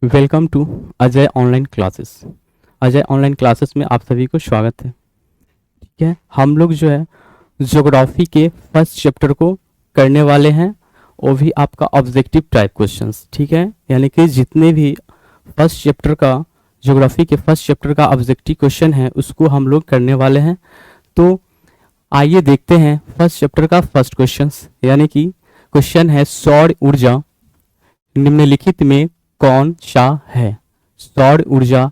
Welcome to Ajay online classes. Ajay online classes में आप सभी को स्वागत है। ठीक है, हम लोग जो है ज्योग्राफी के फर्स्ट चैप्टर को करने वाले हैं, वो भी आपका ऑब्जेक्टिव टाइप क्वेश्चंस। ठीक है, यानी कि जितने भी फर्स्ट चैप्टर का ज्योग्राफी के फर्स्ट चैप्टर का ऑब्जेक्टिव क्वेश्चन है उसको हम लोग करने वाले हैं। तो आइए देखते हैं फर्स्ट चैप्टर का फर्स्ट क्वेश्चन, यानी कि क्वेश्चन है सौर ऊर्जा निम्नलिखित में कौन सा है। सौर ऊर्जा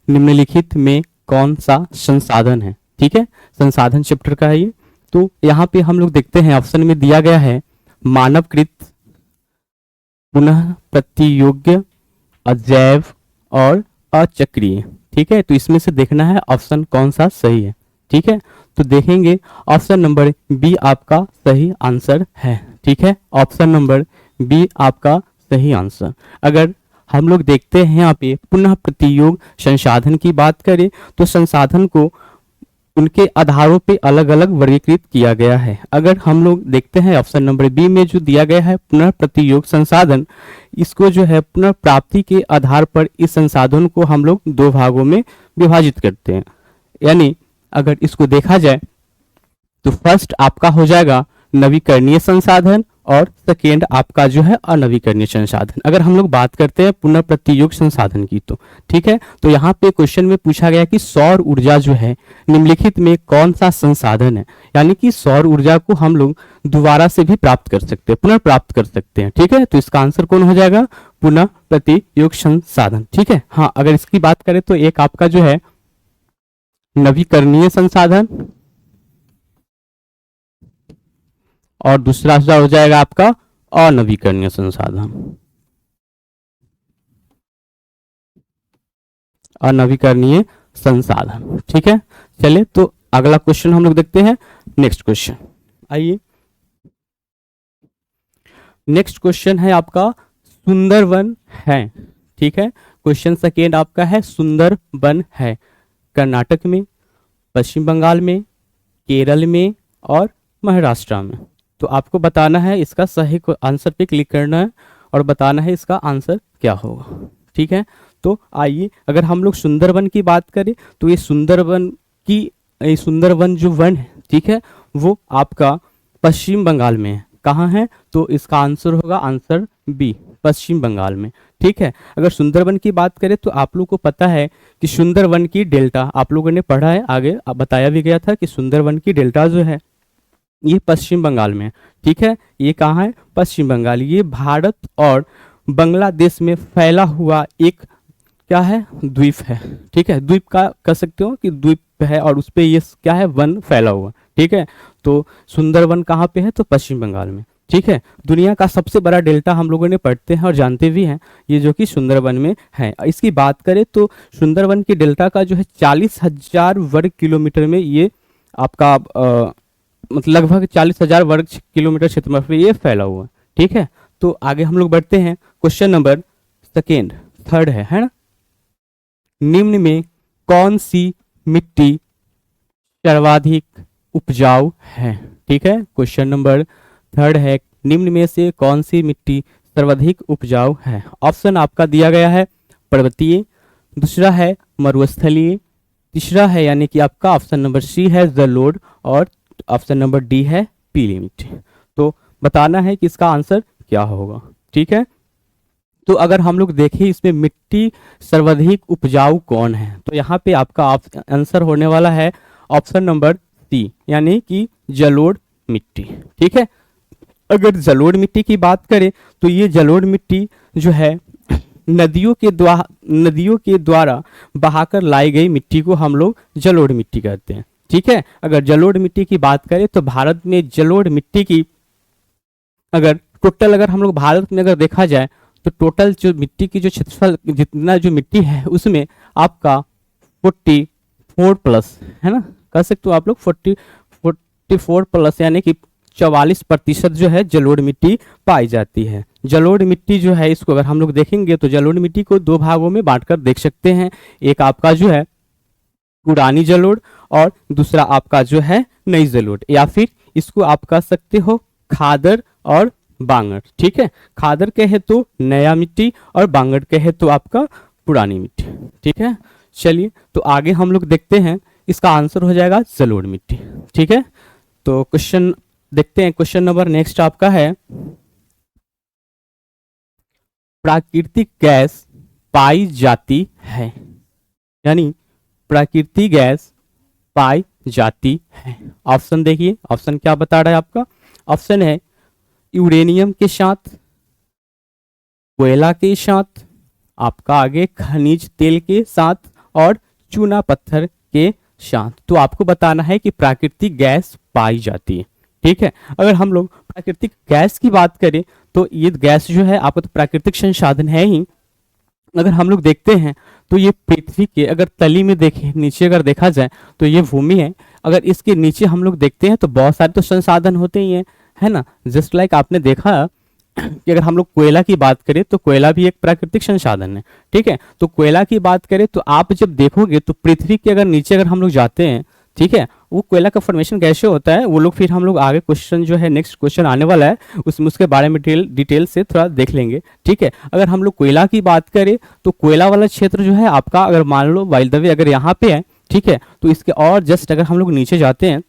निम्नलिखित में कौन सा संसाधन है। ठीक है, संसाधन चैप्टर का है ये। तो यहाँ पे हम लोग देखते हैं ऑप्शन में दिया गया है मानवकृत, पुनः प्रतियोग्य, अजैव और अचक्रीय। ठीक है, तो इसमें से देखना है ऑप्शन कौन सा सही है। ठीक है, तो देखेंगे ऑप्शन नंबर बी आपका सही आंसर है। ठीक है, ऑप्शन नंबर बी आपका सही आंसर। अगर हम लोग देखते हैं यहाँ पे पुनः प्रतियोग संसाधन की बात करें तो संसाधन को उनके आधारों पे अलग अलग वर्गीकृत किया गया है। अगर हम लोग देखते हैं ऑप्शन नंबर बी में जो दिया गया है पुनः प्रतियोग संसाधन, इसको जो है पुनः प्राप्ति के आधार पर इस संसाधन को हम लोग दो भागों में विभाजित करते हैं। यानी अगर इसको देखा जाए तो फर्स्ट आपका हो जाएगा नवीकरणीय संसाधन और सेकेंड आपका जो है अनवीकरणीय संसाधन। अगर हम लोग बात करते हैं पुनः प्रतियोग संसाधन की तो ठीक है, तो यहाँ पे क्वेश्चन में पूछा गया कि सौर ऊर्जा जो है निम्नलिखित में कौन सा संसाधन है। यानी कि सौर ऊर्जा को हम लोग दोबारा से भी प्राप्त कर सकते हैं, पुनः प्राप्त कर सकते हैं। ठीक है, तो इसका आंसर कौन हो जाएगा, पुनः प्रतियोग संसाधन। ठीक है, हाँ अगर इसकी बात करें तो एक आपका जो है नवीकरणीय संसाधन और दूसरा हो जाएगा आपका अनवीकरणीय संसाधन। अनवीकरणीय संसाधन। ठीक है, चलिए तो अगला क्वेश्चन हम लोग देखते हैं। नेक्स्ट क्वेश्चन आइए, नेक्स्ट क्वेश्चन है आपका सुंदरवन है। ठीक है, क्वेश्चन सेकेंड आपका है सुंदरवन है कर्नाटक में, पश्चिम बंगाल में, केरल में और महाराष्ट्र में। तो आपको बताना है इसका सही आंसर पे क्लिक करना है और बताना है इसका आंसर क्या होगा। ठीक है, तो आइए अगर हम लोग सुंदरवन की बात करें तो ये सुंदरवन जो वन है, ठीक है, वो आपका पश्चिम बंगाल में है। कहाँ है, तो इसका आंसर होगा आंसर बी, पश्चिम बंगाल में। ठीक है, अगर सुंदरवन की बात करें तो आप लोग को पता है कि सुंदरवन की डेल्टा आप लोगों ने पढ़ा है, आगे बताया भी गया था कि सुंदरवन की डेल्टा जो है ये पश्चिम बंगाल में है। ठीक है, ये कहाँ है, पश्चिम बंगाल। ये भारत और बांग्लादेश में फैला हुआ एक क्या है, द्वीप है। ठीक है, द्वीप का कह सकते हो कि द्वीप है और उस पे ये क्या है, वन फैला हुआ। ठीक है, तो सुंदरवन कहाँ पे है, तो पश्चिम बंगाल में। ठीक है, दुनिया का सबसे बड़ा डेल्टा हम लोगों ने पढ़ते हैं और जानते भी हैं, ये जो कि सुंदरवन में है। इसकी बात करें तो सुंदरवन की डेल्टा का जो है 40,000 वर्ग किलोमीटर में ये आपका मतलब लगभग 40,000 वर्ग किलोमीटर क्षेत्रफल में ये फैला हुआ है। ठीक है, तो आगे हम लोग बढ़ते हैं। क्वेश्चन नंबर थर्ड है ना, निम्न में कौन सी मिट्टी सर्वाधिक उपजाऊ है। ठीक है, क्वेश्चन नंबर थर्ड है, निम्न में से कौन सी मिट्टी सर्वाधिक उपजाऊ है। ऑप्शन आपका दिया गया है पर्वतीय, दूसरा है मरुस्थलीय, तीसरा है यानी कि आपका ऑप्शन नंबर सी है जलोढ़ और ऑप्शन नंबर डी है पीली मिट्टी। तो बताना है कि इसका आंसर क्या होगा। ठीक है, तो अगर हम लोग देखें इसमें मिट्टी सर्वाधिक उपजाऊ कौन है, तो यहाँ पे आपका आंसर होने वाला है ऑप्शन नंबर सी, यानी कि जलोढ़ मिट्टी। ठीक है, अगर जलोढ़ मिट्टी की बात करें तो ये जलोढ़ मिट्टी जो है नदियों के द्वारा बहाकर लाई गई मिट्टी को हम लोग जलोढ़ मिट्टी कहते हैं। ठीक है, अगर जलोढ़ मिट्टी की बात करें तो भारत में जलोढ़ मिट्टी की अगर हम लोग भारत में अगर देखा जाए तो टोटल जो मिट्टी की जो क्षेत्रफल जितना जो मिट्टी है उसमें आपका 44 प्लस है ना, कह सकते हो आप लोग 44 प्लस यानी कि 44% जो है जलोढ़ मिट्टी पाई जाती है। जलोढ़ मिट्टी जो है इसको अगर हम लोग देखेंगे तो जलोढ़ मिट्टी को दो भागों में बांटकर देख सकते हैं। एक आपका जो है पुरानी जलोढ़ और दूसरा आपका जो है नई जलोढ़, या फिर इसको आप कह सकते हो खादर और बांगर, ठीक है। खादर कहे तो नया मिट्टी और बांगर कहे तो आपका पुरानी मिट्टी, ठीक है। चलिए तो आगे हम लोग देखते हैं, इसका आंसर हो जाएगा जलोढ़ मिट्टी, ठीक है। तो क्वेश्चन देखते हैं, क्वेश्चन नंबर नेक्स्ट आपका है, प्राकृतिक गैस पाई जाती है, यानी प्राकृतिक गैस पाई जाती है। ऑप्शन देखिए, ऑप्शन क्या बता रहा है आपका, ऑप्शन है यूरेनियम के साथ, कोयला के साथ, आपका आगे खनिज तेल के साथ और चूना पत्थर के साथ। तो आपको बताना है कि प्राकृतिक गैस पाई जाती है, ठीक है। अगर हम लोग प्राकृतिक गैस की बात करें तो ये गैस जो है आपका तो प्राकृतिक संसाधन है ही। अगर हम लोग देखते हैं तो ये पृथ्वी के अगर तली में देखें, नीचे अगर देखा जाए तो ये भूमि है, अगर इसके नीचे हम लोग देखते हैं तो बहुत सारे तो संसाधन होते ही हैं, है ना। जस्ट लाइक आपने देखा कि अगर हम लोग कोयला की बात करें तो कोयला भी एक प्राकृतिक संसाधन है, ठीक है। तो कोयला की बात करें तो आप जब देखोगे तो पृथ्वी के अगर नीचे अगर हम लोग जाते हैं, ठीक है, वो कोयला का फॉर्मेशन कैसे होता है वो लोग फिर हम लोग आगे क्वेश्चन जो है नेक्स्ट क्वेश्चन आने वाला है उसमें उसके बारे में डिटेल से थोड़ा देख लेंगे, ठीक है। अगर हम लोग कोयला की बात करें तो कोयला वाला क्षेत्र जो है आपका, अगर मान लो बाय द वे अगर यहाँ पे है, ठीक है, तो इसके और जस्ट अगर हम लोग नीचे जाते हैं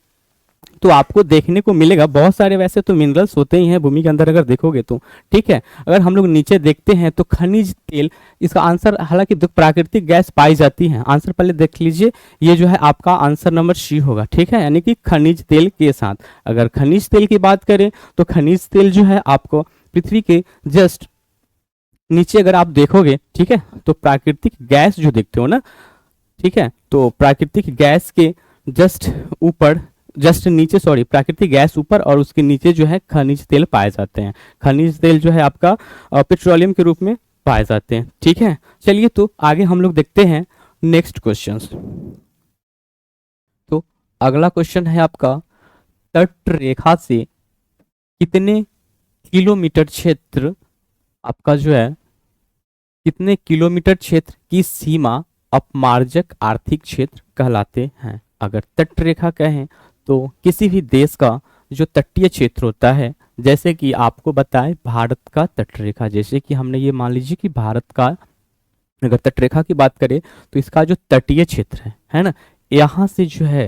तो आपको देखने को मिलेगा बहुत सारे वैसे तो मिनरल्स होते ही हैं भूमि के अंदर अगर देखोगे तो, ठीक है। अगर हम लोग नीचे देखते हैं तो खनिज तेल, इसका आंसर हालांकि प्राकृतिक गैस पाई जाती है, आंसर पहले देख लीजिए, ये जो है आपका आंसर नंबर सी होगा, ठीक है, यानी कि खनिज तेल के साथ। अगर खनिज तेल की बात करें तो खनिज तेल जो है आपको पृथ्वी के जस्ट नीचे अगर आप देखोगे, ठीक है, तो प्राकृतिक गैस जो देखते हो ना, ठीक है, तो प्राकृतिक गैस के जस्ट ऊपर, जस्ट नीचे, सॉरी, प्राकृतिक गैस ऊपर और उसके नीचे जो है खनिज तेल पाए जाते हैं। खनिज तेल जो है आपका पेट्रोलियम के रूप में पाए जाते हैं, ठीक है। चलिए तो आगे हम लोग देखते हैं नेक्स्ट क्वेश्चन। तो अगला क्वेश्चन है आपका, तट रेखा से कितने किलोमीटर क्षेत्र आपका जो है, कितने किलोमीटर क्षेत्र की सीमा अपमार्जक आर्थिक क्षेत्र कहलाते हैं। अगर तट रेखा कहें तो किसी भी देश का जो तटीय क्षेत्र होता है, जैसे कि आपको बताएं भारत का तटरेखा, जैसे कि हमने ये मान लीजिए कि भारत का अगर तटरेखा की बात करें तो इसका जो तटीय क्षेत्र है ना, यहाँ से जो है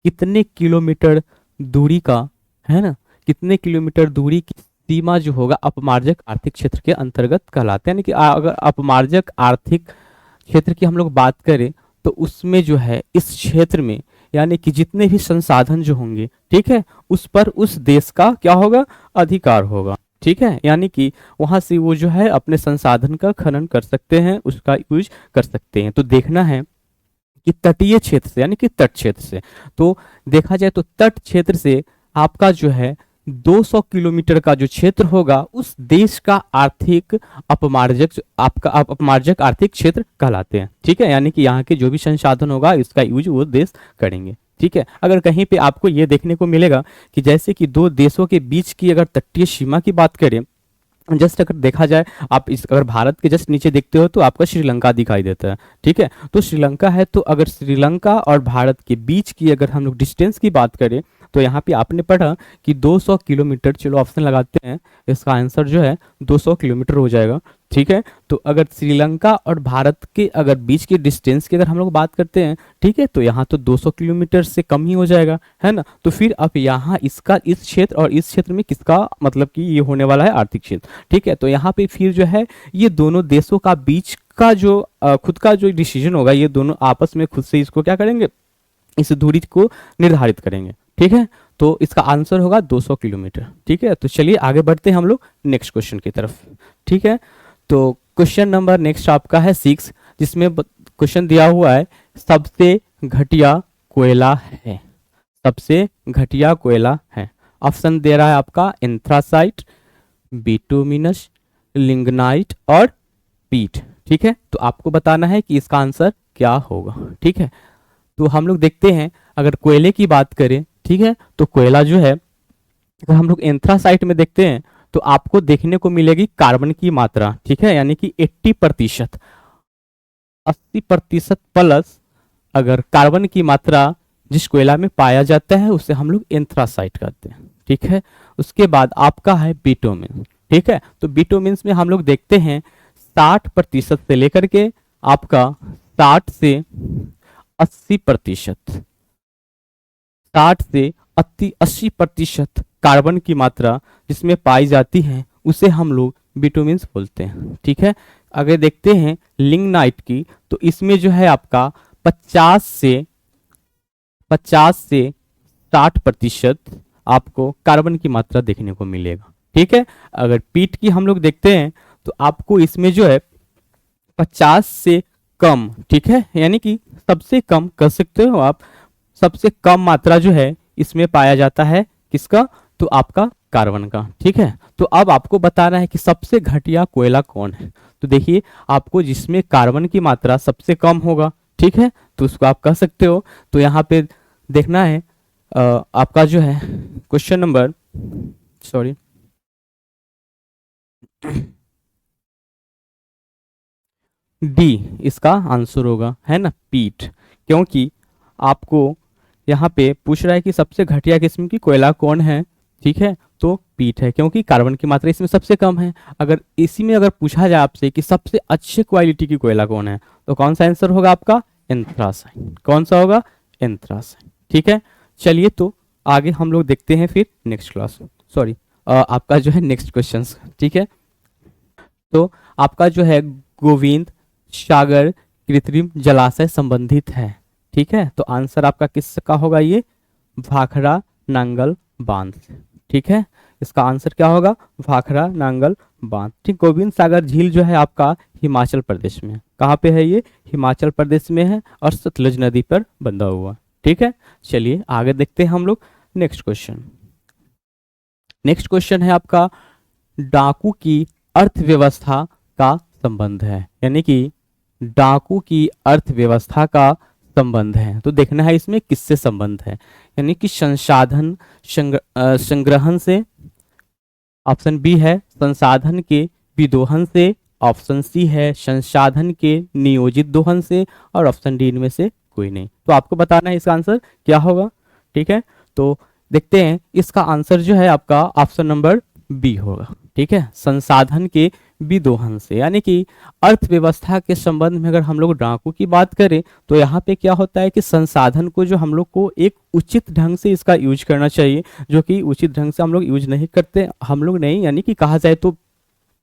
कितने किलोमीटर दूरी का, है ना, कितने किलोमीटर दूरी की सीमा जो होगा अपमार्जक आर्थिक क्षेत्र के अंतर्गत कहलाते हैं। यानी कि अगर अपमार्जक आर्थिक क्षेत्र की हम लोग बात करें तो उसमें जो है इस क्षेत्र में यानी कि जितने भी संसाधन जो होंगे, ठीक है, उस पर उस देश का क्या होगा, अधिकार होगा, ठीक है। यानी कि वहां से वो जो है अपने संसाधन का खनन कर सकते हैं, उसका यूज कर सकते हैं। तो देखना है कि तटीय क्षेत्र से यानी कि तट क्षेत्र से, तो देखा जाए तो तट क्षेत्र से आपका जो है 200 किलोमीटर का जो क्षेत्र होगा उस देश का आर्थिक अपमार्जक, आपका अपमार्जक आर्थिक क्षेत्र कहलाते हैं, ठीक है। यानी कि यहाँ के जो भी संसाधन होगा इसका यूज वो देश करेंगे, ठीक है। अगर कहीं पे आपको ये देखने को मिलेगा कि जैसे कि दो देशों के बीच की अगर तटीय सीमा की बात करें, जस्ट अगर देखा जाए, आप इस अगर भारत के जस्ट नीचे देखते हो तो आपका श्रीलंका दिखाई देता है, ठीक है। तो श्रीलंका है, तो अगर श्रीलंका और भारत के बीच की अगर हम लोग डिस्टेंस की बात करें तो यहाँ पे आपने पढ़ा कि 200 किलोमीटर, चलो ऑप्शन लगाते हैं, इसका आंसर जो है 200 किलोमीटर हो जाएगा, ठीक है। तो अगर श्रीलंका और भारत के अगर बीच की डिस्टेंस की अगर हम लोग बात करते हैं, ठीक है, तो यहाँ तो 200 किलोमीटर से कम ही हो जाएगा, है ना। तो फिर अब यहाँ इसका इस क्षेत्र और इस क्षेत्र में किसका मतलब कि ये होने वाला है आर्थिक क्षेत्र, ठीक है। तो यहाँ पे फिर जो है ये दोनों देशों का बीच का जो खुद का जो डिसीजन होगा, ये दोनों आपस में खुद से इसको क्या करेंगे, इस दूरी को निर्धारित करेंगे, ठीक है। तो इसका आंसर होगा 200 किलोमीटर, ठीक है। तो चलिए आगे बढ़ते हैं हम लोग नेक्स्ट क्वेश्चन की तरफ, ठीक है। तो क्वेश्चन नंबर नेक्स्ट आपका है 6, जिसमें क्वेश्चन दिया हुआ है सबसे घटिया कोयला है, सबसे घटिया कोयला है। ऑप्शन दे रहा है आपका एंथ्रासाइट, बिटुमिनस, लिग्नाइट और पीट, ठीक है। तो आपको बताना है कि इसका आंसर क्या होगा, ठीक है। तो हम लोग देखते हैं अगर कोयले की बात करें, ठीक है, तो कोयला जो है अगर हम लोग एंथ्रासाइट में देखते हैं तो आपको देखने को मिलेगी कार्बन की मात्रा, ठीक है, यानी कि 80%, 80% प्लस अगर कार्बन की मात्रा जिस कोयला में पाया जाता है उसे हम लोग एंथ्रासाइट कहते हैं, ठीक है। उसके बाद आपका है बिटुमिन। ठीक है, तो बिटुमिन्स में हम लोग देखते हैं 60% से लेकर के आपका 60 से 80%, 60 से 80% कार्बन की मात्रा जिसमें पाई जाती है उसे हम लोग बिटुमिन्स बोलते हैं। ठीक है, अगर देखते हैं लिग्नाइट की, तो इसमें जो है आपका 50 से 60% आपको कार्बन की मात्रा देखने को मिलेगा। ठीक है, अगर पीट की हम लोग देखते हैं तो आपको इसमें जो है 50 से कम, ठीक है, यानी कि सबसे कम कह सकते हो आप, सबसे कम मात्रा जो है इसमें पाया जाता है किसका, तो आपका कार्बन का। ठीक है, तो अब आपको बताना है कि सबसे घटिया कोयला कौन है। तो देखिए आपको जिसमें कार्बन की मात्रा सबसे कम होगा, ठीक है, तो उसको आप कह सकते हो। तो यहाँ पे देखना है आपका जो है क्वेश्चन नंबर, सॉरी, डी इसका आंसर होगा, है ना, पीट। क्योंकि आपको यहाँ पे पूछ रहा है कि सबसे घटिया किस्म की कोयला कौन है, ठीक है, तो पीट है, क्योंकि कार्बन की मात्रा इसमें सबसे कम है। अगर इसी में अगर पूछा जाए आपसे कि सबसे अच्छे क्वालिटी की कोयला कौन है, तो कौन सा आंसर होगा आपका, एंथ्रासाइन। कौन सा होगा, एंथ्रासाइन। ठीक है, चलिए तो आगे हम लोग देखते हैं फिर नेक्स्ट क्लास, सॉरी आपका जो है नेक्स्ट क्वेश्चन। ठीक है, तो आपका जो है गोविंद सागर कृत्रिम जलाशय संबंधित है। ठीक है, तो आंसर आपका किसका होगा, ये भाखड़ा नांगल बांध से। ठीक है, इसका आंसर क्या होगा, भाखड़ा नांगल बांध। ठीक, गोविंद सागर झील जो है आपका हिमाचल प्रदेश में, कहाँ पे है ये, हिमाचल प्रदेश में है और सतलुज नदी पर बंधा हुआ। ठीक है, चलिए आगे देखते हैं हम लोग नेक्स्ट क्वेश्चन। नेक्स्ट क्वेश्चन है आपका डाकू की अर्थव्यवस्था का संबंध है, यानी कि डाकू की अर्थव्यवस्था का संबंध है। तो देखना है इसमें किससे संबंध है, यानी कि संसाधन संग्रहण से, ऑप्शन बी है संसाधन के विदोहन से, ऑप्शन सी है संसाधन के नियोजित दोहन से, और ऑप्शन डी इनमें से कोई नहीं। तो आपको बताना है इसका आंसर क्या होगा। ठीक है, तो देखते हैं, इसका आंसर जो है आपका ऑप्शन नंबर बी होगा। ठीक है, संसाधन के विदोहन से, यानी कि अर्थव्यवस्था के संबंध में अगर हम लोग डाकू की बात करें तो यहाँ पे क्या होता है कि संसाधन को जो हम लोग को एक उचित ढंग से इसका यूज करना चाहिए, जो कि उचित ढंग से हम लोग यूज नहीं करते, हम लोग नहीं, यानी कि कहा जाए तो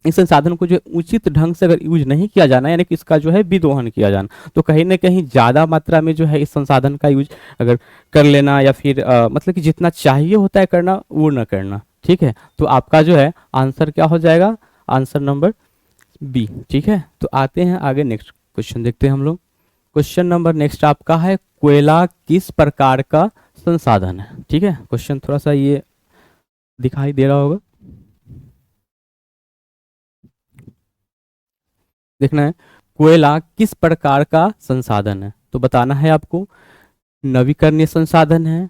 इस संसाधन को जो उचित ढंग से अगर यूज नहीं किया जाना, यानी कि इसका जो है विदोहन किया जाना, तो कहीं ना कहीं ज़्यादा मात्रा में जो है इस संसाधन का यूज अगर कर लेना, या फिर मतलब कि जितना चाहिए होता है करना वो न करना। ठीक है, तो आपका जो है आंसर क्या हो जाएगा, आंसर नंबर बी। ठीक है, तो आते हैं आगे नेक्स्ट क्वेश्चन देखते हैं हम लोग। क्वेश्चन नंबर नेक्स्ट आपका है कोयला किस प्रकार का संसाधन है। ठीक है, क्वेश्चन थोड़ा सा ये दिखाई दे रहा होगा, देखना है कोयला किस प्रकार का संसाधन है। तो बताना है आपको नवीकरणीय संसाधन है,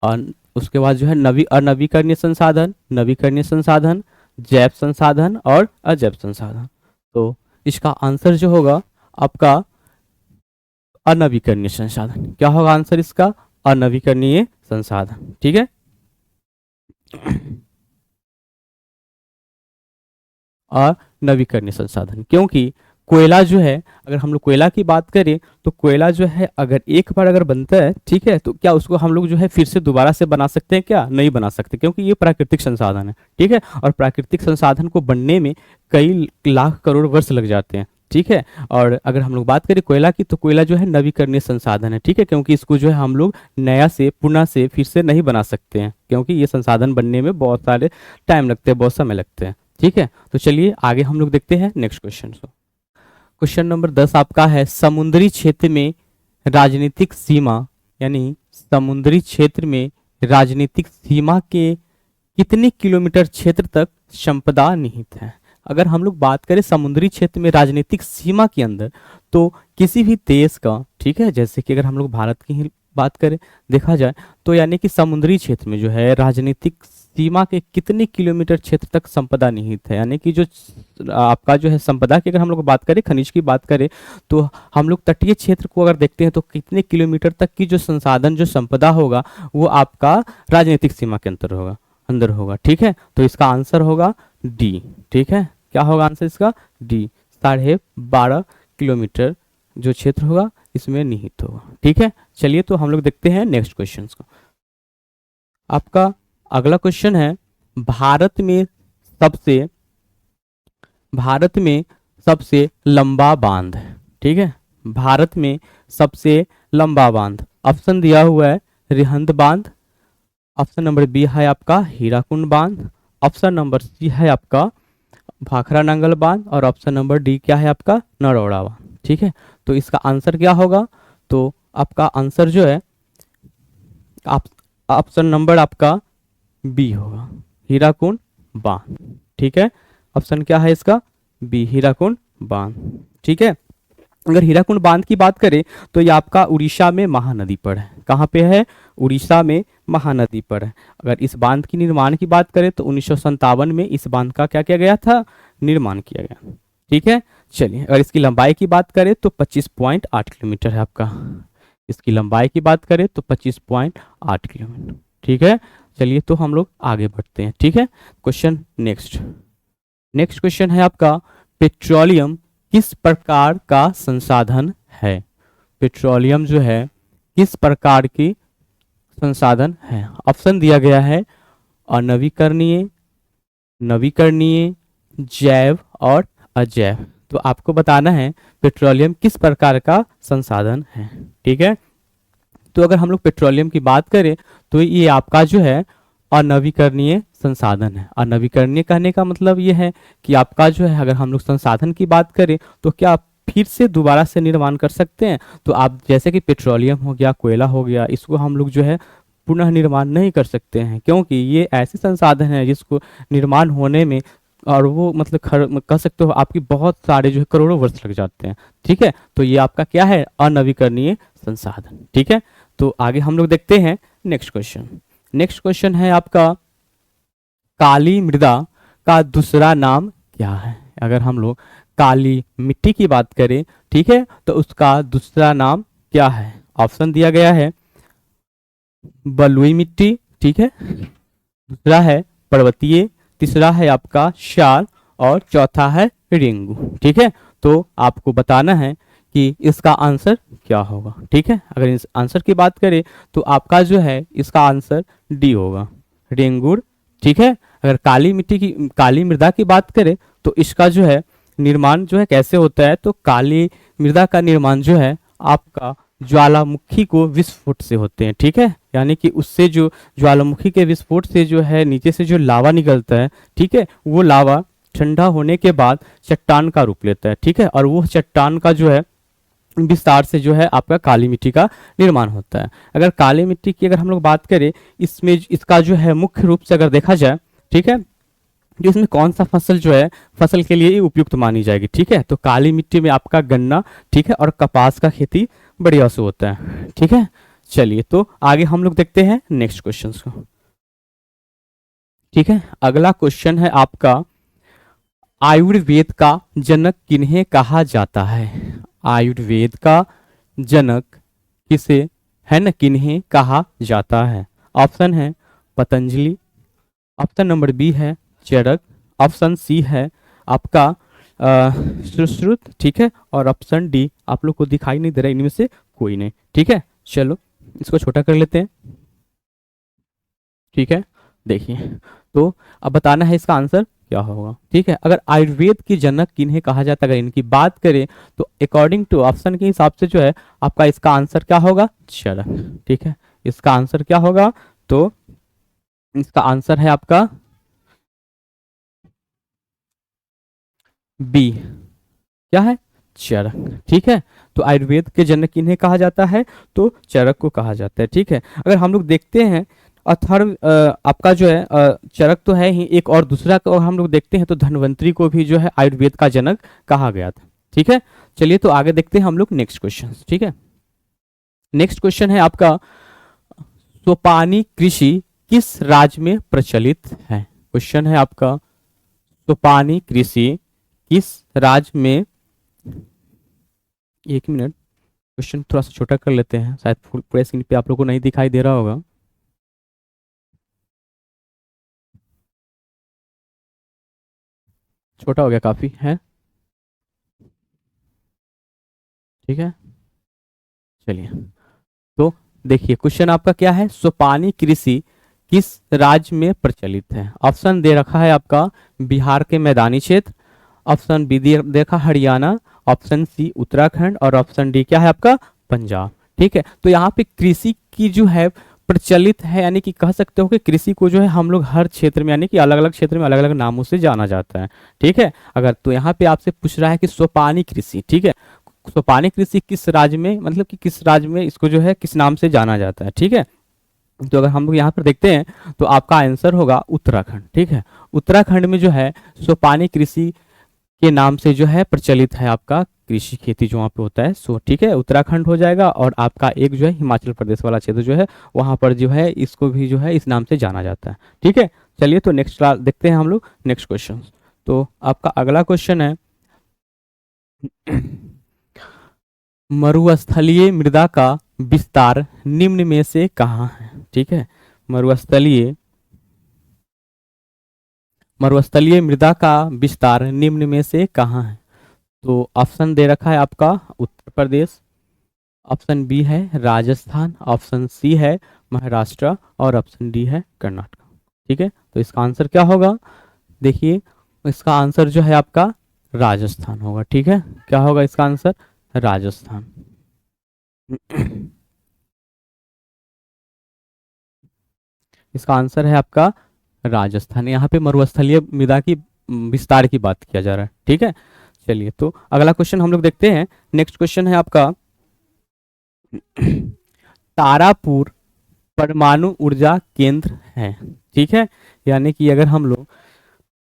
और उसके बाद जो है अनवीकरणीय संसाधन, नवीकरणीय संसाधन, जैव संसाधन और अजैव संसाधन। तो इसका आंसर जो होगा आपका अनवीकरणीय संसाधन। क्या होगा आंसर इसका, अनवीकरणीय संसाधन। ठीक है, और नवीकरणीय संसाधन, क्योंकि कोयला जो है, अगर हम लोग कोयला की बात करें तो कोयला जो है अगर एक बार अगर बनता है, ठीक है, तो क्या उसको हम लोग जो है फिर से दोबारा से बना सकते हैं, क्या नहीं बना सकते, क्योंकि ये प्राकृतिक संसाधन है। ठीक है, और प्राकृतिक संसाधन को बनने में कई लाख करोड़ वर्ष लग जाते हैं। ठीक है, और अगर हम लोग बात करें कोयला की, तो कोयला जो है नवीकरणीय संसाधन है। ठीक है, क्योंकि इसको जो है हम लोग नया से पुनः से फिर से नहीं बना सकते हैं, क्योंकि ये संसाधन बनने में बहुत सारे टाइम लगते हैं, बहुत समय लगते हैं। ठीक है, तो चलिए आगे हम लोग देखते हैं नेक्स्ट क्वेश्चन। क्वेश्चन नंबर 10 आपका है समुद्री क्षेत्र में राजनीतिक सीमा, यानी समुद्री क्षेत्र में राजनीतिक सीमा के कितने किलोमीटर क्षेत्र तक संपदा निहित है। अगर हम लोग बात करें समुद्री क्षेत्र में राजनीतिक सीमा के अंदर, तो किसी भी देश का, ठीक है, जैसे कि अगर हम लोग भारत की ही बात करें देखा जाए, तो यानी कि समुद्री क्षेत्र में जो है राजनीतिक सीमा के कितने किलोमीटर क्षेत्र तक संपदा निहित है, यानी कि जो आपका जो है संपदा की अगर हम लोग बात करें, खनिज की बात करें, तो हम लोग तटीय क्षेत्र को अगर देखते हैं तो कितने किलोमीटर तक की जो संसाधन जो संपदा होगा वो आपका राजनीतिक सीमा के अंतर होगा, अंदर होगा। ठीक है, तो इसका आंसर होगा डी। ठीक है, क्या होगा आंसर इसका? डी। 12.5 किलोमीटर जो क्षेत्र होगा इसमें निहित होगा। ठीक है, चलिए तो हम लोग देखते हैं नेक्स्ट क्वेश्चन को। आपका अगला क्वेश्चन है, भारत में सबसे भारत में सबसे लंबा बांध। ठीक है, भारत में सबसे लंबा बांध। ऑप्शन दिया हुआ है रिहंद बांध, ऑप्शन नंबर बी है आपका हीराकुंड बांध, ऑप्शन नंबर सी है आपका भाखड़ा नांगल बांध, और ऑप्शन नंबर डी क्या है आपका? नरौड़ा बांध। ठीक है, तो इसका आंसर क्या होगा? तो आपका आंसर जो है आप ऑप्शन नंबर आपका बी होगा, हीराकुंड बांध। ठीक है, ऑप्शन क्या है इसका? बी, हीराकुंड बांध। ठीक है, अगर हीराकुंड बांध की बात करें तो ये आपका उड़ीसा में महानदी पर है। कहाँ पे है? उड़ीसा में महानदी पर है। अगर इस बांध की निर्माण की बात करें तो 1957 में इस बांध का क्या किया गया था? निर्माण किया गया। ठीक है, चलिए अगर इसकी लंबाई की बात करें तो 25.8 किलोमीटर है आपका। इसकी लंबाई की बात करें तो 25.8 किलोमीटर। ठीक है, चलिए तो हम लोग आगे बढ़ते हैं। ठीक है, क्वेश्चन नेक्स्ट क्वेश्चन है आपका, पेट्रोलियम किस प्रकार का संसाधन है? पेट्रोलियम जो है किस प्रकार की संसाधन है? ऑप्शन दिया गया है अनवीकरणीय, नवीकरणीय, जैव और अजैव। तो आपको बताना है पेट्रोलियम किस प्रकार का संसाधन है। ठीक है, तो अगर हम लोग पेट्रोलियम की बात करें तो ये आपका जो है अनवीकरणीय संसाधन है। अनवीकरणीय कहने का मतलब ये है कि आपका जो है, अगर हम लोग संसाधन की बात करें तो क्या आप फिर से दोबारा से निर्माण कर सकते हैं? तो आप जैसे कि पेट्रोलियम हो गया, कोयला हो गया, इसको हम लोग जो है पुनः निर्माण नहीं कर सकते हैं, क्योंकि ये ऐसे संसाधन है जिसको निर्माण होने में और वो मतलब कह सकते हो आपकी बहुत सारे जो है करोड़ों वर्ष लग जाते हैं। ठीक है, तो ये आपका क्या है? अनवीकरणीय संसाधन। ठीक है, तो आगे हम लोग देखते हैं नेक्स्ट क्वेश्चन है आपका, काली मृदा का दूसरा नाम क्या है? अगर हम लोग काली मिट्टी की बात करें, ठीक है, तो उसका दूसरा नाम क्या है? ऑप्शन दिया गया है बलुई मिट्टी, ठीक है, दूसरा है पर्वतीय, तीसरा है आपका शाल, और चौथा है रेंगू। ठीक है, तो आपको बताना है कि इसका आंसर क्या होगा। ठीक है, अगर इस आंसर की बात करें तो आपका जो है इसका आंसर डी होगा, रेंगुर। ठीक है, अगर काली मृदा की बात करें तो इसका जो है निर्माण जो है कैसे होता है? तो काली मृदा का निर्माण जो है आपका ज्वालामुखी को विस्फोट से होते हैं। ठीक है, यानी कि उससे जो ज्वालामुखी के विस्फोट से जो है नीचे से जो लावा निकलता है, ठीक है, वो लावा ठंडा होने के बाद चट्टान का रूप लेता है। ठीक है, और वो चट्टान का जो है विस्तार से जो है आपका काली मिट्टी का निर्माण होता है। अगर काली मिट्टी की अगर हम लोग बात करें, इसमें इसका जो है मुख्य रूप से अगर देखा जाए, ठीक है, जो इसमें कौन सा फसल जो है फसल के लिए उपयुक्त मानी जाएगी? ठीक है, तो काली मिट्टी में आपका गन्ना, ठीक है, और कपास का खेती बढ़िया से होता है। ठीक है, चलिए तो आगे हम लोग देखते हैं नेक्स्ट क्वेश्चन को। ठीक है, अगला क्वेश्चन है आपका, आयुर्वेद का जनक किन्हें कहा जाता है? आयुर्वेद का जनक किसे है न किन्हें कहा जाता है? ऑप्शन है पतंजलि, ऑप्शन नंबर बी है चरक, ऑप्शन सी है आपका सुश्रुत, ठीक है, और ऑप्शन डी आप लोग को दिखाई नहीं दे रहा इनमें से कोई नहीं। ठीक है, चलो इसको छोटा कर लेते हैं। ठीक है, देखिए तो अब बताना है इसका आंसर क्या होगा। ठीक है, अगर आयुर्वेद की जनक किन्हें कहा जाता है, अगर इनकी बात करें तो अकॉर्डिंग टू ऑप्शन के हिसाब से जो है आपका इसका आंसर क्या होगा? चरक। ठीक है, इसका आंसर क्या होगा? तो इसका आंसर है आपका बी, क्या है? चरक। ठीक है, तो आयुर्वेद के जनक किन्हें कहा जाता है? तो चरक को कहा जाता है। ठीक है, अगर हम लोग देखते हैं अथर्व आपका जो है चरक तो है ही, एक और दूसरा को हम लोग देखते हैं तो धन्वंतरी को भी जो है आयुर्वेद का जनक कहा गया था। ठीक है, चलिए तो आगे देखते हैं हम लोग नेक्स्ट क्वेश्चन। ठीक है, नेक्स्ट क्वेश्चन है आपका, सोपानी कृषि किस राज्य में प्रचलित है? क्वेश्चन है आपका, सोपानी कृषि किस राज्य में, एक मिनट, क्वेश्चन थोड़ा सा छोटा कर लेते हैं, शायद फुल पूरे स्क्रीन पे आप लोगों को नहीं दिखाई दे रहा होगा। छोटा हो गया काफी है। ठीक है, चलिए। तो देखिए क्वेश्चन आपका क्या है, सोपानी कृषि किस राज्य में प्रचलित है? ऑप्शन दे रखा है आपका बिहार के मैदानी क्षेत्र, ऑप्शन बी दे देखा हरियाणा, ऑप्शन सी उत्तराखंड और ऑप्शन डी क्या है आपका पंजाब। ठीक है, तो यहाँ पे कृषि की जो है प्रचलित है, यानी कि कह सकते हो कि कृषि को जो है हम लोग हर क्षेत्र में, यानी कि अलग अलग क्षेत्र में अलग अलग नामों से जाना जाता है। ठीक है, अगर तो यहाँ पे आपसे पूछ रहा है कि सोपानी कृषि, ठीक है, सोपानी कृषि किस राज्य में, मतलब कि किस राज्य में इसको जो है किस नाम से जाना जाता है। ठीक है, तो अगर हम लोग यहाँ पर देखते हैं तो आपका आंसर होगा उत्तराखंड। ठीक है, उत्तराखंड में जो है सोपानी कृषि के नाम से जो है प्रचलित है आपका कृषि खेती जो वहाँ पे होता है। सो ठीक है, उत्तराखंड हो जाएगा। और आपका एक जो है हिमाचल प्रदेश वाला क्षेत्र जो है वहाँ पर जो है इसको भी जो है इस नाम से जाना जाता है। ठीक है, चलिए तो नेक्स्ट देखते हैं हम लोग नेक्स्ट क्वेश्चन। तो आपका अगला क्वेश्चन है मरुस्थलीय मृदा का विस्तार निम्न में से कहाँ है? ठीक है, मरुस्थलीय मरुस्थलीय मृदा का विस्तार निम्न में से कहाँ है? तो ऑप्शन दे रखा है आपका उत्तर प्रदेश, ऑप्शन बी है राजस्थान, ऑप्शन सी है महाराष्ट्र और ऑप्शन डी है कर्नाटक। ठीक है, तो इसका आंसर क्या होगा? देखिए इसका आंसर जो है आपका राजस्थान होगा। ठीक है, क्या होगा इसका आंसर? राजस्थान। इसका आंसर है आपका राजस्थान। यहाँ पे मरुस्थलीय मृदा की विस्तार की बात किया जा रहा है। ठीक है, चलिए तो अगला क्वेश्चन हम लोग देखते हैं। नेक्स्ट क्वेश्चन है आपका तारापुर परमाणु ऊर्जा केंद्र है। ठीक है, यानी कि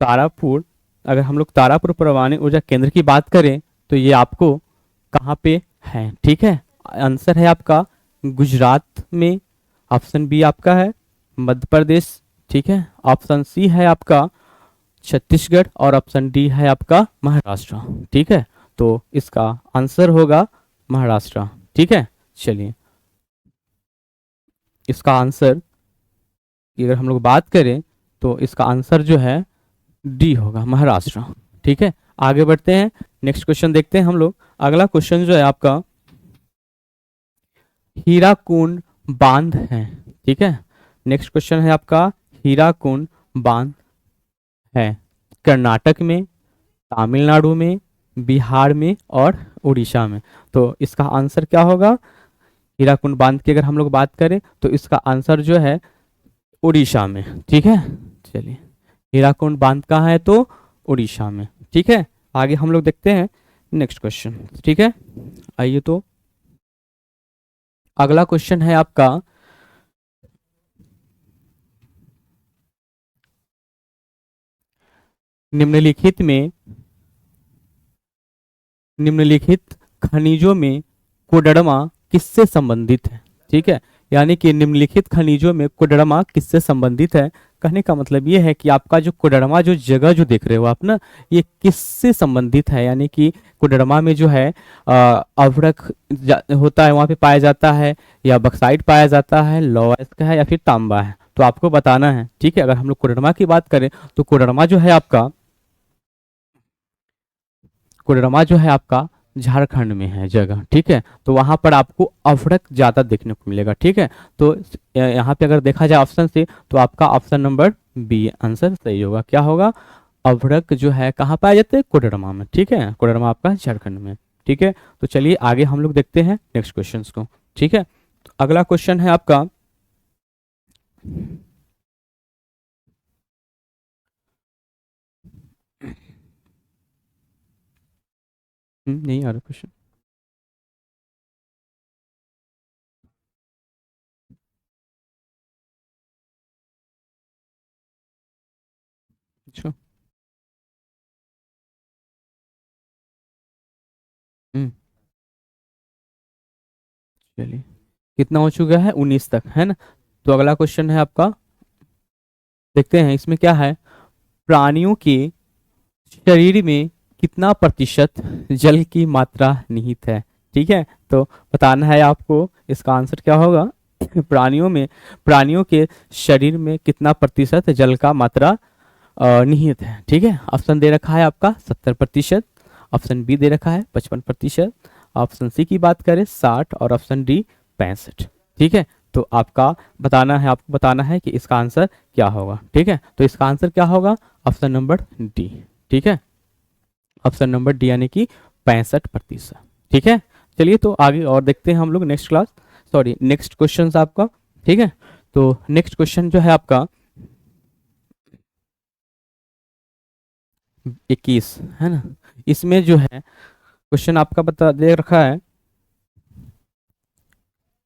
तारापुर अगर हम लोग तारापुर परमाणु ऊर्जा केंद्र की बात करें तो ये आपको कहाँ पे है? ठीक है, आंसर है आपका गुजरात में, ऑप्शन बी आपका है मध्य प्रदेश, ठीक है, ऑप्शन सी है आपका छत्तीसगढ़ और ऑप्शन डी है आपका महाराष्ट्र। ठीक है, तो इसका आंसर होगा महाराष्ट्र। ठीक है, चलिए इसका आंसर की अगर हम लोग बात करें तो इसका आंसर जो है डी होगा महाराष्ट्र। ठीक है, आगे बढ़ते हैं, नेक्स्ट क्वेश्चन देखते हैं हम लोग। अगला क्वेश्चन जो है आपका हीराकुंड बांध है। ठीक है, नेक्स्ट क्वेश्चन है आपका हीराकुंड बांध है कर्नाटक में, तमिलनाडु में, बिहार में और उड़ीसा में। तो इसका आंसर क्या होगा? हीराकुंड बांध की अगर हम लोग बात करें तो इसका आंसर जो है उड़ीसा में। ठीक है, चलिए हीराकुंड बांध कहाँ है? तो उड़ीसा में। ठीक है, आगे हम लोग देखते हैं नेक्स्ट क्वेश्चन। ठीक है, आइए तो अगला क्वेश्चन है आपका निम्नलिखित में निम्नलिखित खनिजों में कोडरमा किससे संबंधित है? ठीक है, यानी कि निम्नलिखित खनिजों में कोडरमा किससे संबंधित है? कहने का मतलब ये है कि आपका जो कोडरमा जो जगह जो देख रहे हो आप ना, ये किससे संबंधित है? यानी कि कोडरमा में जो है अभ्रक होता है वहाँ पे पाया जाता है, या बक्साइट पाया जाता है, लौह है या फिर तांबा है, तो आपको बताना है। ठीक है, अगर हम लोग कोडरमा की बात करें तो कोडरमा जो है आपका झारखंड में है जगह। ठीक है, तो वहां पर आपको अभ्रक ज्यादा देखने को मिलेगा। ठीक है, तो यहाँ पे अगर देखा जाए ऑप्शन से तो आपका ऑप्शन नंबर बी आंसर सही होगा। क्या होगा? अभ्रक जो है कहाँ पाए जाते हैं? कोडरमा में। ठीक है, कोडरमा आपका झारखंड में। ठीक है, तो चलिए आगे हम लोग देखते हैं नेक्स्ट क्वेश्चन को। ठीक है, तो अगला क्वेश्चन है आपका नहीं आ रहा क्वेश्चन। अच्छा। हम्म, चलिए कितना हो चुका है? 19 तक है ना। तो अगला क्वेश्चन है आपका, देखते हैं इसमें क्या है। प्राणियों के शरीर में कितना प्रतिशत जल की मात्रा निहित है? ठीक है, तो बताना है आपको इसका आंसर क्या होगा। प्राणियों के शरीर में कितना प्रतिशत जल का मात्रा निहित है। ठीक है, ऑप्शन दे रखा है आपका 70%, ऑप्शन बी दे रखा है 55%, ऑप्शन सी की बात करें 60 और ऑप्शन डी 65। ठीक है, तो आपको बताना है कि इसका आंसर क्या होगा। ठीक है, तो इसका आंसर क्या होगा, ऑप्शन नंबर डी। ठीक है, ऑप्शन नंबर डी यानी कि 65%। ठीक है, चलिए तो आगे और देखते हैं हम लोग नेक्स्ट क्वेश्चन आपका। ठीक है, तो नेक्स्ट क्वेश्चन जो है आपका 21 है ना। इसमें जो है क्वेश्चन आपका बता दे रखा है,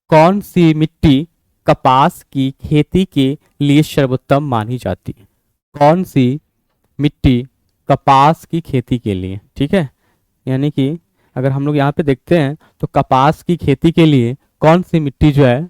कौन सी मिट्टी कपास की खेती के लिए सर्वोत्तम मानी जाती है। कौन सी मिट्टी कपास की खेती के लिए। ठीक है, यानी कि अगर हम लोग यहाँ पे देखते हैं तो कपास की खेती के लिए कौन सी मिट्टी जो है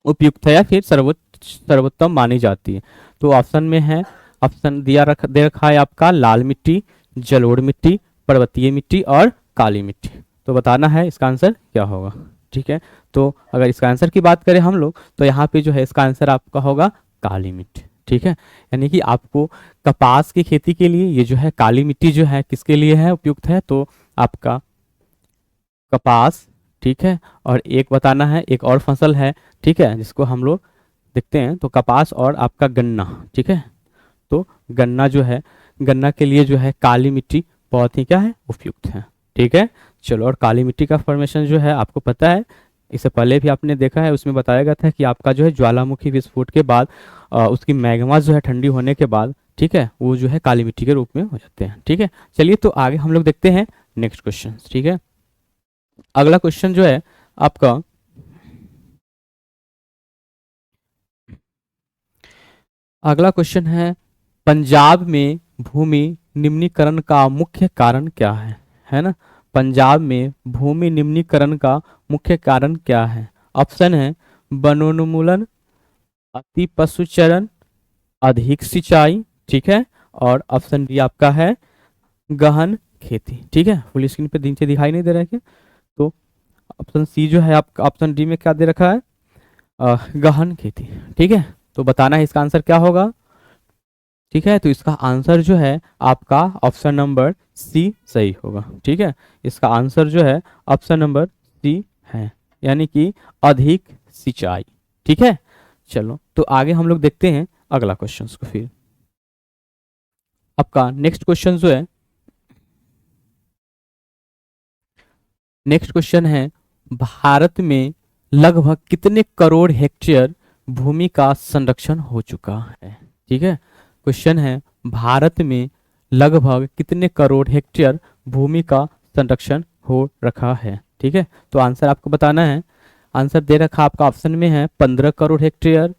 उपयुक्त है या फिर सर्वोत्तम मानी जाती है। तो ऑप्शन में है, ऑप्शन दे रखा है आपका लाल मिट्टी, जलोढ़ मिट्टी, पर्वतीय मिट्टी और काली मिट्टी। तो बताना है इसका आंसर क्या होगा। ठीक है, तो अगर इसका आंसर की बात करें हम लोग तो यहाँ पे जो है इसका आंसर आपका होगा काली मिट्टी। ठीक है, यानी कि आपको कपास की खेती के लिए ये जो है काली मिट्टी जो है किसके लिए है उपयुक्त है, तो आपका कपास। ठीक है, और एक बताना है एक और फसल है, ठीक है, जिसको हम लोग देखते हैं तो कपास और आपका गन्ना। ठीक है, तो गन्ना जो है, गन्ना के लिए जो है काली मिट्टी बहुत ही क्या है उपयुक्त है। ठीक है, चलो, और काली मिट्टी का फॉर्मेशन जो है आपको पता है, इससे पहले भी आपने देखा है, उसमें बताया गया था कि आपका जो है ज्वालामुखी विस्फोट के बाद उसकी मैग्मा जो है ठंडी होने के बाद, ठीक है, वो जो है काली मिट्टी के रूप में हो जाते हैं। ठीक है, चलिए तो आगे हम लोग देखते हैं नेक्स्ट क्वेश्चन। ठीक है, अगला क्वेश्चन जो है आपका अगला क्वेश्चन है, पंजाब में भूमि निम्नीकरण का मुख्य कारण क्या है ना। पंजाब में भूमि निम्नीकरण का मुख्य कारण क्या है। ऑप्शन है वनोन्मूलन, अति पशुचरण, अधिक सिंचाई। ठीक है, और ऑप्शन डी आपका है गहन खेती। ठीक है, फुल स्क्रीन पे नीचे दिखाई नहीं दे रहा है क्या, तो ऑप्शन सी जो है आपका, ऑप्शन डी में क्या दे रखा है, गहन खेती। ठीक है, तो बताना है इसका आंसर क्या होगा। ठीक है, तो इसका आंसर जो है आपका ऑप्शन नंबर सी सही होगा। ठीक है, इसका आंसर जो है ऑप्शन नंबर सी है, यानी कि अधिक सिंचाई। ठीक है, चलो तो आगे हम लोग देखते हैं अगला क्वेश्चन को। फिर आपका नेक्स्ट क्वेश्चन जो है, नेक्स्ट क्वेश्चन है, भारत में लगभग कितने करोड़ हेक्टेयर भूमि का संरक्षण हो चुका है। ठीक है, क्वेश्चन है भारत में लगभग कितने करोड़ हेक्टेयर भूमि का संरक्षण हो रखा है। ठीक है, तो आंसर आपको बताना है। आंसर दे रखा आपका ऑप्शन में है 15 crore hectare,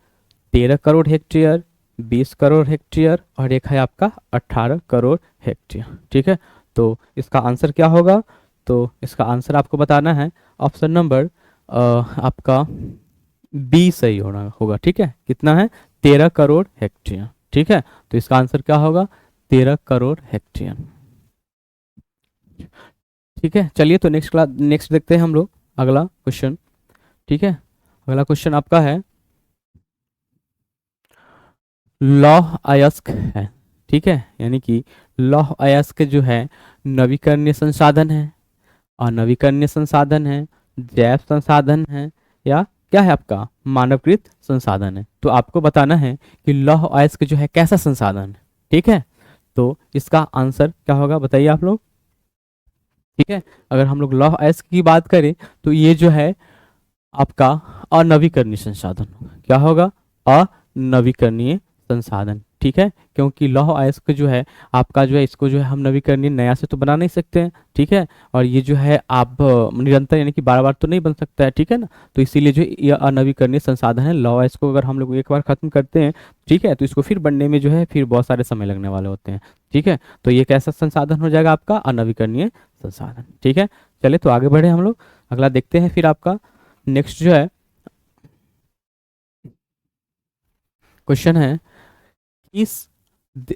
13 crore hectare, 20 crore hectare और एक है आपका 18 करोड़ हेक्टेयर। ठीक है, तो इसका आंसर क्या होगा, तो इसका आंसर आपको बताना है ऑप्शन नंबर आपका बी सही होगा। ठीक है, कितना है, 13 करोड़ हेक्टेयर। ठीक है, तो इसका आंसर क्या होगा, 13 करोड़ हेक्टेयर। ठीक है, चलिए तो नेक्स्ट देखते हैं हम लोग अगला क्वेश्चन। ठीक है, अगला क्वेश्चन आपका है, लौह अयस्क है। ठीक है, यानी कि लौह अयस्क जो है नवीकरणीय संसाधन है, अनवीकरणीय संसाधन है, जैव संसाधन है या क्या है आपका मानवकृत संसाधन है। तो आपको बताना है कि लौह अयस्क जो है कैसा संसाधन है। ठीक है, तो इसका आंसर क्या होगा बताइए आप लोग। ठीक है, अगर हम लोग लौह अयस्क की बात करें तो ये जो है आपका अनवीकरणीय संसाधन होगा। क्या होगा, अनवीकरणीय संसाधन। ठीक है, क्योंकि लौह अयस्क जो है आपका जो है इसको जो है हम नवीकरणीय नया से तो बना नहीं सकते हैं। ठीक है, और ये जो है आप निरंतर यानी कि बार बार तो नहीं बन सकता है। ठीक है ना, तो इसीलिए जो ये अनवीकरणीय संसाधन है लौह अयस्क को अगर हम लोग एक बार खत्म करते हैं, ठीक है, तो इसको फिर बनने में जो है फिर बहुत सारे समय लगने वाले होते हैं। ठीक है, तो ये कैसा संसाधन हो जाएगा आपका अनवीकरणीय संसाधन। ठीक है, चले तो आगे बढ़े हम लोग, अगला देखते हैं। फिर आपका नेक्स्ट जो है क्वेश्चन है,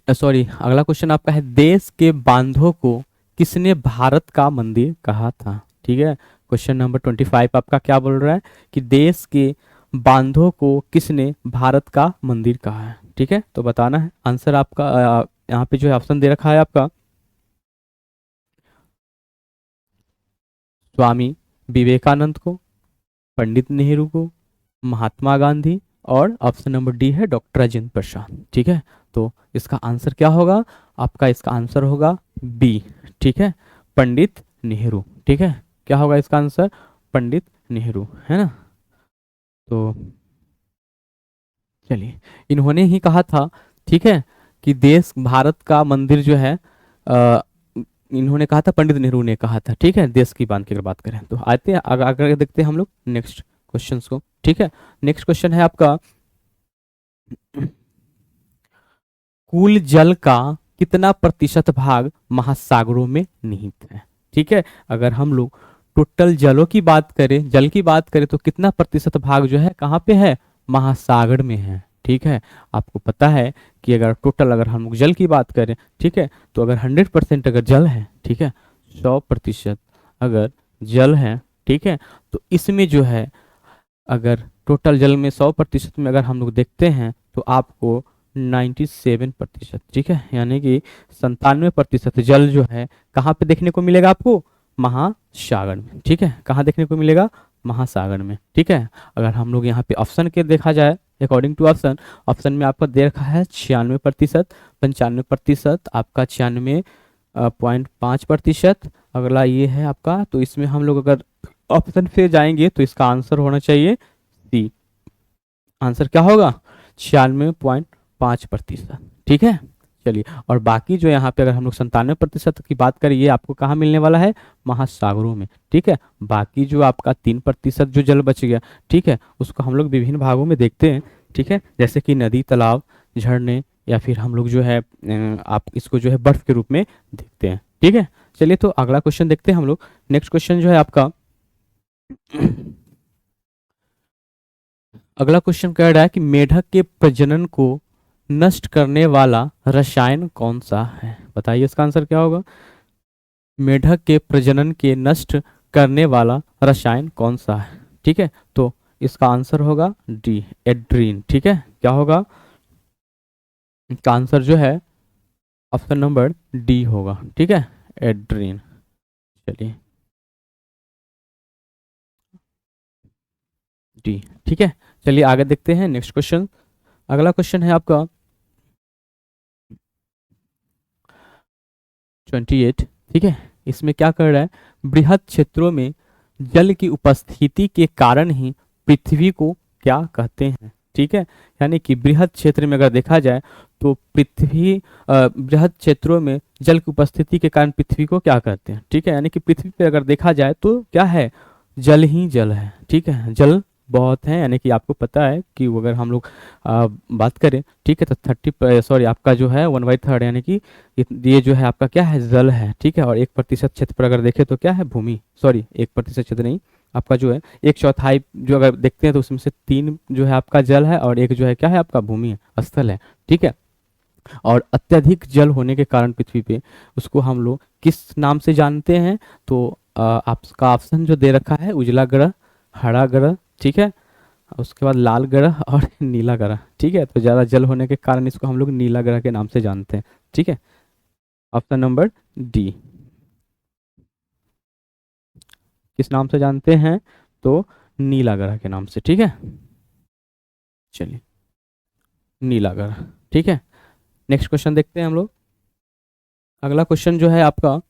अगला क्वेश्चन आपका है, देश के बांधों को किसने भारत का मंदिर कहा था। ठीक है, क्वेश्चन नंबर 25 आपका क्या बोल रहा है कि देश के बांधों को किसने भारत का मंदिर कहा है। ठीक है, तो बताना है आंसर आपका। यहाँ पे जो है ऑप्शन दे रखा है आपका स्वामी विवेकानंद को, पंडित नेहरू को, महात्मा गांधी, और ऑप्शन नंबर डी है डॉक्टर राजेंद्र प्रसाद। ठीक है, तो इसका आंसर क्या होगा आपका? इसका आंसर होगा बी। ठीक है, पंडित नेहरू। ठीक है, क्या होगा इसका आंसर? पंडित नेहरू, है ना। तो चलिए, इन्होंने ही कहा था, ठीक है, कि देश भारत का मंदिर जो है इन्होंने कहा था, पंडित नेहरू ने कहा था। ठीक है, देश की बात की अगर बात करें तो आते हैं आगे देखते हैं हम लोग नेक्स्ट क्वेश्चन को। ठीक है, नेक्स्ट क्वेश्चन है आपका, कुल जल का कितना प्रतिशत भाग महासागरों में निहित है? ठीक है, अगर हम लोग टोटल जलों की बात करें, जल की बात करें, तो कितना प्रतिशत भाग जो है कहाँ पे है? महासागर में है। ठीक है, आपको पता है कि अगर टोटल अगर हम लोग जल की बात करें, ठीक है, तो अगर 100% अगर जल है, ठीक है, 100% अगर जल है, ठीक है, तो इसमें जो है अगर टोटल जल में 100% में अगर हम लोग देखते हैं तो आपको 97%, ठीक है, यानी कि 97% जल जो है कहाँ पे देखने को मिलेगा आपको? महासागर में। ठीक है, कहाँ देखने को मिलेगा? महासागर में। ठीक है, अगर हम लोग यहाँ पे ऑप्शन के देखा जाए, अकॉर्डिंग टू ऑप्शन, ऑप्शन में आपका दे रखा है 96%, 95%, आपका 96.5%, अगला ये है आपका। तो इसमें हम लोग अगर ऑप्शन पे जाएंगे तो इसका आंसर होना चाहिए सी। आंसर क्या होगा? 96.5%। ठीक है, चलिए, और बाकी जो यहाँ पे अगर हम लोग 97% की बात करें, ये आपको कहाँ मिलने वाला है? महासागरों में। ठीक है, बाकी जो आपका 3% जो जल बच गया, ठीक है, उसको हम लोग विभिन्न भागों में देखते हैं। ठीक है, जैसे कि नदी, तालाब, झरने, या फिर हम लोग जो है आप इसको जो है बर्फ के रूप में देखते हैं। ठीक है, चलिए, तो अगला क्वेश्चन देखते हैं हम लोग। नेक्स्ट क्वेश्चन जो है आपका अगला क्वेश्चन कह रहा है कि मेढक के प्रजनन को नष्ट करने वाला रसायन कौन सा है? बताइए इसका आंसर क्या होगा? मेढक के प्रजनन के नष्ट करने वाला रसायन कौन सा है? ठीक है, तो इसका आंसर होगा डी, एड्रीन। ठीक है, क्या होगा इसका आंसर? जो है ऑप्शन नंबर डी होगा। ठीक है, एड्रीन। चलिए, डी। ठीक है, चलिए आगे देखते हैं नेक्स्ट क्वेश्चन। अगला क्वेश्चन है आपका 28। ठीक है, इसमें क्या कर रहा है? बृहद क्षेत्रों में जल की उपस्थिति के कारण ही पृथ्वी को क्या कहते हैं? ठीक है, यानी कि बृहद क्षेत्र में अगर देखा जाए तो पृथ्वी बृहद क्षेत्रों में जल की उपस्थिति के कारण पृथ्वी को क्या कहते हैं? ठीक है, यानी कि पृथ्वी पे अगर देखा जाए तो क्या है? जल ही जल है। ठीक है, जल बहुत है, यानी कि आपको पता है कि अगर हम लोग बात करें, ठीक है, तो 30 आपका जो है 1/3, यानी कि ये जो है आपका क्या है? जल है। ठीक है, और 1% क्षेत्र पर अगर देखें तो क्या है? भूमि। 1% क्षेत्र नहीं, आपका जो है 1/4 जो अगर देखते हैं तो उसमें से 3 जो है आपका जल है, और 1 जो है क्या है? आपका भूमि है, स्थल है। ठीक है, और अत्यधिक जल होने के कारण पृथ्वी पे उसको हम लोग किस नाम से जानते हैं? तो आपका ऑप्शन जो दे रखा है, उजला ग्रह, हरा ग्रह, ठीक है, उसके बाद लाल ग्रह और नीला ग्रह। ठीक है, तो ज़्यादा जल होने के कारण इसको हम लोग नीला ग्रह के नाम से जानते हैं। ठीक है, ऑप्शन नंबर डी। किस नाम से जानते हैं? तो नीला ग्रह के नाम से। ठीक है, चलिए, नीला ग्रह। ठीक है, नेक्स्ट क्वेश्चन देखते हैं हम लोग। अगला क्वेश्चन जो है आपका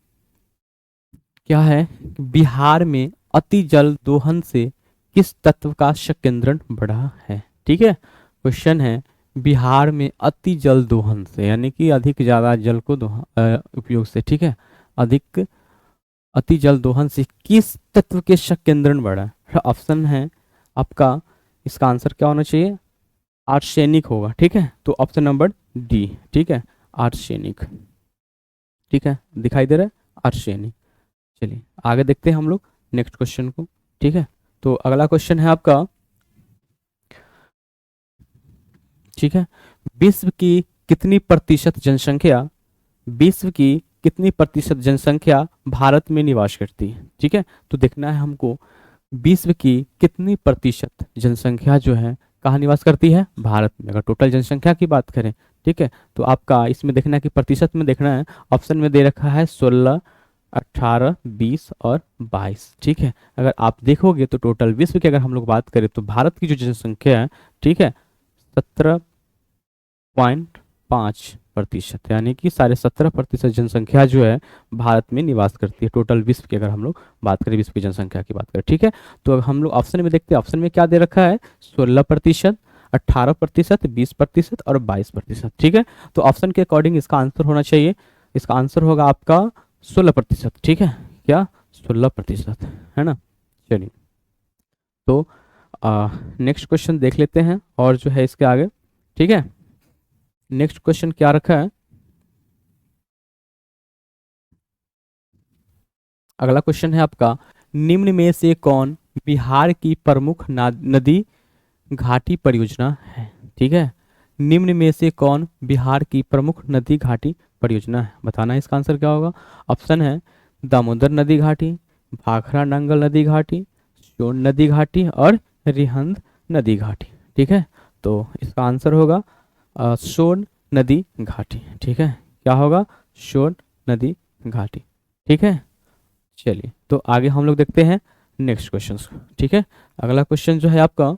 क्या है? बिहार में अति जल दोहन से किस तत्व का संकेंद्रण बढ़ा है? ठीक है, क्वेश्चन है बिहार में अति जल दोहन से, यानी कि अधिक ज्यादा जल को उपयोग से, ठीक है, अधिक अति जल दोहन से किस तत्व के संकेंद्रण बढ़ा है? ऑप्शन है आपका, इसका आंसर क्या होना चाहिए? आर्सेनिक होगा। ठीक है, तो ऑप्शन नंबर डी। ठीक है, आर्सेनिक। ठीक है, दिखाई दे रहा है आर्सेनिक। चलिए आगे देखते हैं हम लोग नेक्स्ट क्वेश्चन को। ठीक है, तो अगला क्वेश्चन है आपका, ठीक है, विश्व की कितनी प्रतिशत जनसंख्या विश्व की कितनी प्रतिशत जनसंख्या भारत में निवास करती है? ठीक है, तो देखना है हमको विश्व की कितनी प्रतिशत जनसंख्या जो है कहाँ निवास करती है? भारत में। अगर टोटल जनसंख्या की बात करें, ठीक है, तो आपका इसमें देखना है कि प्रतिशत में देखना है। ऑप्शन में दे रखा है 16, 18, 20 और 22, ठीक है। अगर आप देखोगे तो टोटल विश्व की अगर हम लोग बात करें तो भारत की जो जनसंख्या है, ठीक है, 17.5%, यानी कि 17.5% जनसंख्या जो है भारत में निवास करती है टोटल विश्व की, अगर हम लोग बात करें विश्व की जनसंख्या की बात करें, ठीक है। तो अब हम लोग ऑप्शन में देखते हैं, ऑप्शन में क्या दे रखा है? 16%, 18%, 20% और 22%, ठीक है। तो ऑप्शन के अकॉर्डिंग इसका आंसर होना चाहिए, इसका आंसर होगा आपका 16%, ठीक है। क्या? 16%, है ना। चलिए, तो नेक्स्ट क्वेश्चन देख लेते हैं और जो है इसके आगे, ठीक है। नेक्स्ट क्वेश्चन क्या रखा है? अगला क्वेश्चन है आपका, निम्न में से कौन बिहार की प्रमुख नदी घाटी परियोजना है? ठीक है, निम्न में से कौन बिहार की प्रमुख नदी घाटी परियोजना है? बताना है इसका आंसर क्या होगा। ऑप्शन है दामोदर नदी घाटी, भाखड़ा नंगल नदी घाटी, सोन नदी घाटी और रिहंद नदी घाटी, ठीक है। तो इसका आंसर होगा सोन नदी घाटी, ठीक है। क्या होगा? सोन नदी घाटी, ठीक है। चलिए, तो आगे हम लोग देखते हैं नेक्स्ट क्वेश्चन को, ठीक है। अगला क्वेश्चन जो है आपका,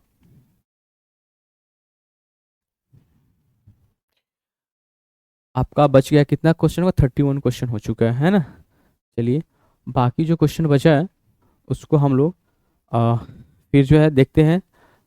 आपका बच गया कितना क्वेश्चन हुआ? 31 क्वेश्चन हो चुका है ना। चलिए, बाकी जो क्वेश्चन बचा है उसको हम लोग आ, फिर जो है देखते हैं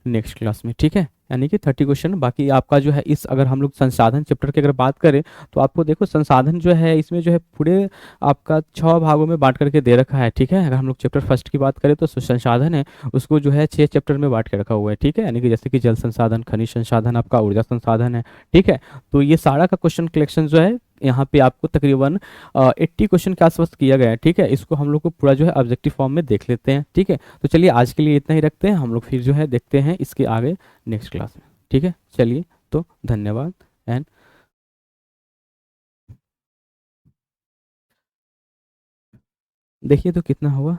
नेक्स्ट क्लास में, ठीक है। यानी कि 30 क्वेश्चन बाकी आपका जो है इस, अगर हम लोग संसाधन चैप्टर की अगर बात करें तो आपको देखो संसाधन जो है इसमें जो है पूरे आपका 6 भागों में बांट करके दे रखा है, ठीक है। अगर हम लोग चैप्टर फर्स्ट की बात करें तो संसाधन है उसको जो है 6 चैप्टर में बांट के रखा हुआ है, ठीक है। यानी कि जैसे कि जल संसाधन, खनिज संसाधन, आपका ऊर्जा संसाधन है, ठीक है। तो ये सारा का क्वेश्चन कलेक्शन जो है यहाँ पे आपको तकरीबन 80 क्वेश्चन के आसपास किया गया है, ठीक है। इसको हम लोग को पूरा जो है ऑब्जेक्टिव फॉर्म में देख लेते हैं, ठीक है। तो चलिए आज के लिए इतना ही रखते हैं, हम लोग फिर जो है देखते हैं इसके आगे नेक्स्ट क्लास में, ठीक है। चलिए, तो धन्यवाद एंड देखिए तो कितना हुआ।